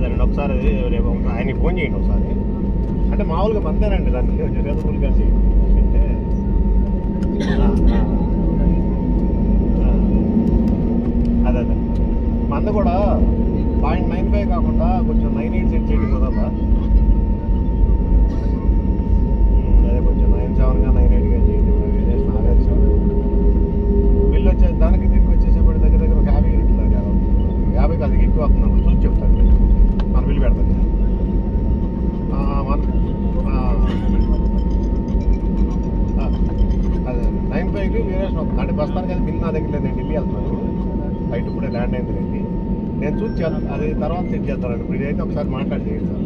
సరే ఒకసారి రేపు ఆయనకి ఫోన్ చేయండి ఒకసారి. అంటే మామూలుగా మందేనండి దాన్ని రీజనబుల్ కలిసి అంటే అదే అదే మంద కూడా 0.95 కాకుండా కొంచెం 98 సెట్ చేయండి కుదరదా? అదే కొంచెం 97గా 98గా చేయండి. బిల్లు వచ్చే దానికి దీనికి వచ్చేసేపటి దగ్గర దగ్గర ఒక 50 యూనిట్లు దాకా 50 కాదు ఎక్కువ అవుతుంది. చూసి చెప్తాను మన బిల్లు పెడతాను. అదే 95కి వేరియేషన్ అవుతుంది. అంటే ప్రస్తుతానికి అది బిల్ నా దగ్గర లేదు. నేను ఢిల్లీ వెళ్తున్నాను. బయట ఇప్పుడే ల్యాండ్ అయింది రండి. నేను చూసి అది తర్వాత చెక్ చేస్తానండి. ఇప్పుడు ఇదైతే ఒకసారి మాట్లాడి చేయండి sir.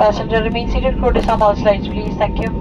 Passenger remain seated for some all slides, please. Thank you.